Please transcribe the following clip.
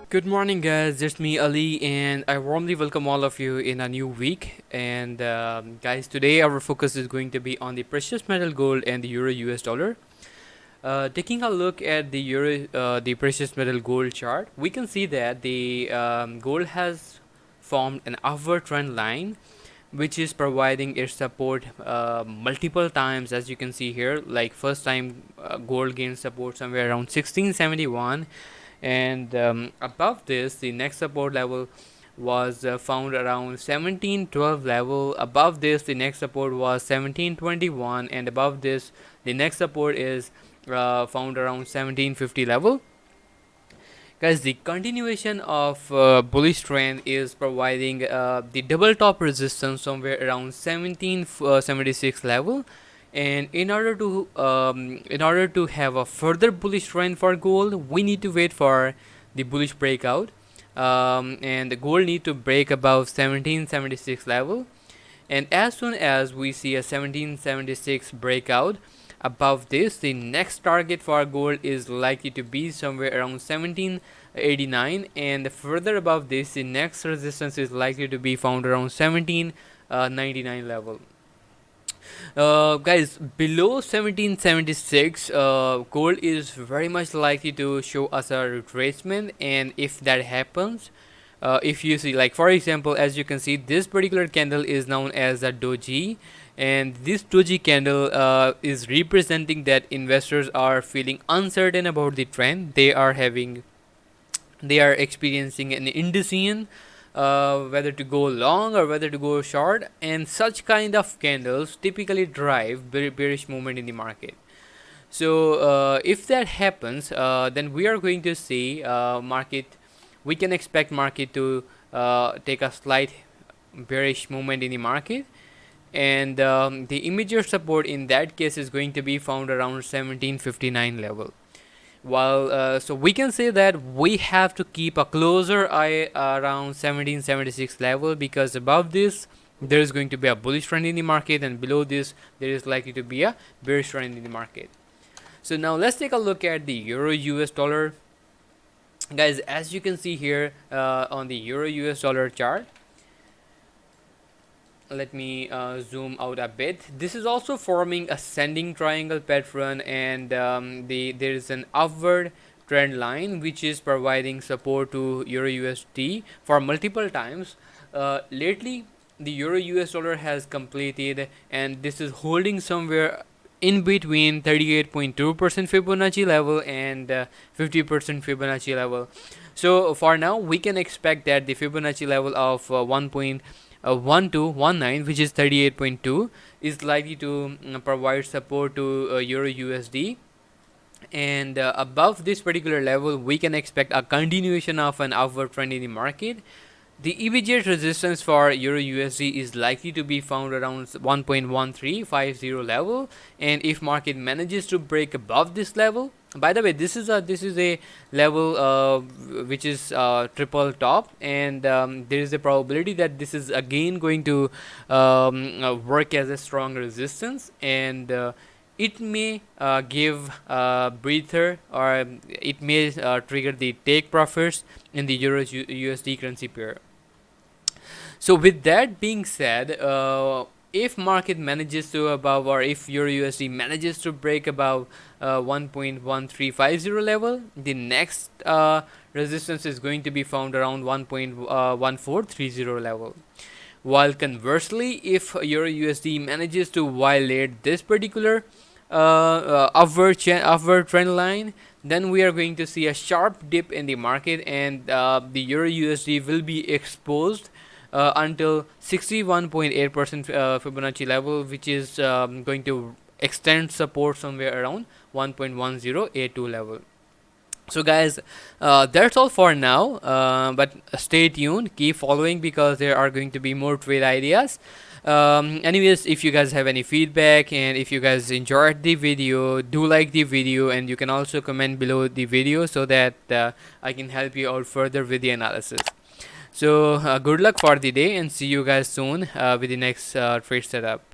Good morning, guys. It's me, Ali, and I warmly welcome all of you in a new week. And guys, today our focus is going to be on the precious metal gold and the Euro US dollar. Taking a look at the the precious metal gold chart, we can see that the gold has formed an upward trend line, which is providing its support multiple times, as you can see here. Like first time, gold gained support somewhere around 1671, and above this the next support level was found around 1712 level. Above this the next support was 1721, and above this the next support is found around 1750 level. Guys, the continuation of bullish trend is providing the double top resistance somewhere around 1776 level. And in order to have a further bullish trend for gold, we need to wait for the bullish breakout, and the gold need to break above 1776 level. And as soon as we see a 1776 breakout above this, the next target for gold is likely to be somewhere around 1789, and further above this the next resistance is likely to be found around 1799 level. Guys, below 1776, gold is very much likely to show us a retracement, and if that happens, if you see, like for example, as you can see, this particular candle is known as a doji, and this doji candle is representing that investors are feeling uncertain about the trend. They are experiencing an indecision, whether to go long or whether to go short, and such kind of candles typically drive bearish movement in the market. So if that happens, then we are going to see we can expect market to take a slight bearish movement in the market, and the immediate support in that case is going to be found around 1759 level. While so we can say that we have to keep a closer eye around 1776 level, because above this there is going to be a bullish trend in the market, and below this there is likely to be a bearish trend in the market. So now let's take a look at the Euro US dollar. Guys, as you can see here on the Euro US dollar chart, let me zoom out a bit. This is also forming ascending triangle pattern, and there is an upward trend line which is providing support to Euro USD for multiple times. Lately the Euro US dollar has completed, and this is holding somewhere in between 38.2% Fibonacci level and 50% Fibonacci level. So for now we can expect that the Fibonacci level of 1219, which is 38.2, is likely to provide support to Euro USD, and above this particular level we can expect a continuation of an upward trend in the market. The immediate resistance for Euro USD is likely to be found around 1.1350 level, and if market manages to break above this level, by the way, this is a level which is triple top, and there is a probability that this is again going to work as a strong resistance, and it may give a breather, or it may trigger the take profits in the Euro USD currency pair. So with that being said, if market manages to above, or if Euro USD manages to break above 1.1350 level, the next resistance is going to be found around 1.1430 level. While conversely, if Euro USD manages to violate this particular upward trend line, then we are going to see a sharp dip in the market, and the Euro USD will be exposed until 61.8% Fibonacci level, which is going to extend support somewhere around 1.1082 level. So guys, that's all for now, but stay tuned, keep following, because there are going to be more trade ideas. Anyways, if you guys have any feedback, and if you guys enjoyed the video, do like the video, and you can also comment below the video so that I can help you out further with the analysis. So good luck for the day, and see you guys soon with the next trade setup.